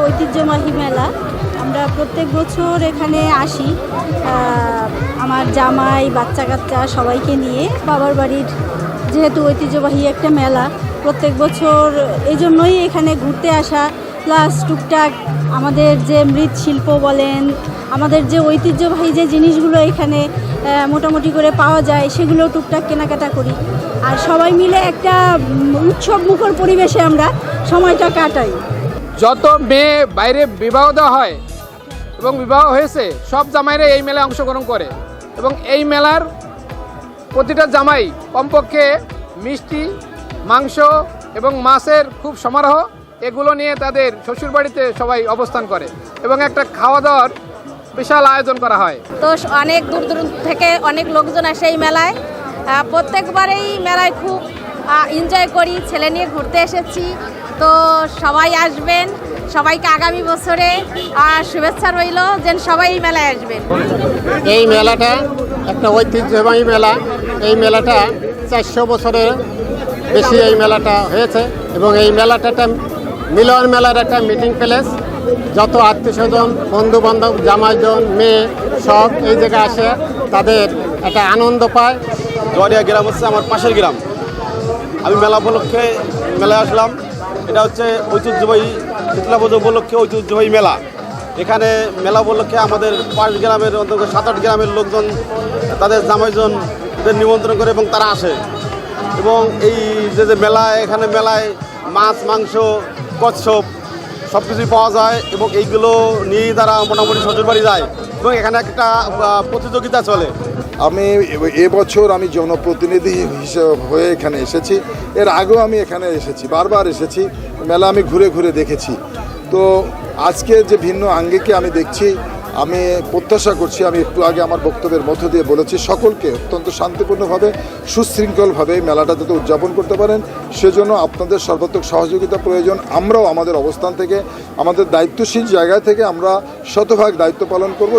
ঐতিহ্যবাহী মেলা। আমরা প্রত্যেক বছর এখানে আসি আমার জামাই বাচ্চা কাচ্চা সবাইকে নিয়ে। বাবার বাড়ির যেহেতু ঐতিহ্যবাহী একটা মেলা, প্রত্যেক বছর এই জন্যই এখানে ঘুরতে আসা, প্লাস টুকটাক আমাদের যে মৃৎশিল্প বলেন, আমাদের যে ঐতিহ্যবাহী যে জিনিসগুলো এখানে মোটামুটি করে পাওয়া যায় সেগুলো টুকটাক কেনাকাটা করি। আর সবাই মিলে একটা উৎসব মুখর পরিবেশে আমরা সময়টা কাটাই। যত মেয়ে বাইরে বিবাহ দেওয়া হয় এবং বিবাহ হয়েছে সব জামাইরা এই মেলায় অংশগ্রহণ করে এবং এই মেলার প্রতিটা জামাই কমপক্ষে মিষ্টি, মাংস এবং মাছের খুব সমারোহ এগুলো নিয়ে তাদের শ্বশুরবাড়িতে সবাই অবস্থান করে এবং একটা খাওয়া দাওয়ার বিশাল আয়োজন করা হয়। তো অনেক দূর দূর থেকে অনেক লোকজন আসে এই মেলায়। প্রত্যেকবারেই মেলায় খুব এনজয় করি, ছেলে নিয়ে ঘুরতে এসেছি। তো সবাই আসবেন, সবাইকে আগামী বছরে শুভেচ্ছা রইল যেন সবাই এই মেলায় আসবেন। এই মেলাটা একটা ঐতিহ্যবাহী মেলা। এই মেলাটা 400 বছরের বেশি এই মেলাটা হয়েছে এবং এই মেলাটা একটা মিলন মেলার একটা মিটিং প্লেস। যত আত্মীয়স্বজন, বন্ধু বান্ধব, জামাইজন, মেয়ে সব এই জায়গায় আসে, তাদের একটা আনন্দ পায়। জোয়ারিয়া গ্রাম হচ্ছে আমার পাশের গ্রাম। আমি মেলা উপলক্ষে মেলায় আসলাম। এটা হচ্ছে ঐতিহ্যবাহী শীতলা পুজো উপলক্ষে ঐতিহ্যবাহী মেলা। এখানে মেলা উপলক্ষে আমাদের পাঁচ গ্রামের অন্তত 7-8 গ্রামের লোকজন তাদের জামাইজনদের নিমন্ত্রণ করে এবং তারা আসে। এবং এই যে মেলায়, এখানে মেলায় মাছ, মাংস, কচ্ছপ সব কিছুই পাওয়া যায় এবং এইগুলো নিয়েই তারা মোটামুটি শ্বশুরবাড়ি যায় এবং এখানে একটা প্রতিযোগিতা চলে। আমি এবছর আমি জনপ্রতিনিধি হিসেবে হয়ে এখানে এসেছি। এর আগেও আমি এখানে এসেছি, বারবার এসেছি। মেলা আমি ঘুরে ঘুরে দেখেছি। তো আজকে যে ভিন্ন আঙ্গিকে আমি দেখছি, আমি প্রত্যাশা করছি, আমি একটু আগে আমার বক্তব্যের মধ্য দিয়ে বলেছি, সকলকে অত্যন্ত শান্তিপূর্ণভাবে সুশৃঙ্খলভাবে মেলাটা যাতে উদযাপন করতে পারেন সেজন্য আপনাদের সর্বাত্মক সহযোগিতা প্রয়োজন। আমরাও আমাদের অবস্থান থেকে, আমাদের দায়িত্বশীল জায়গা থেকে আমরা শতভাগ দায়িত্ব পালন করব।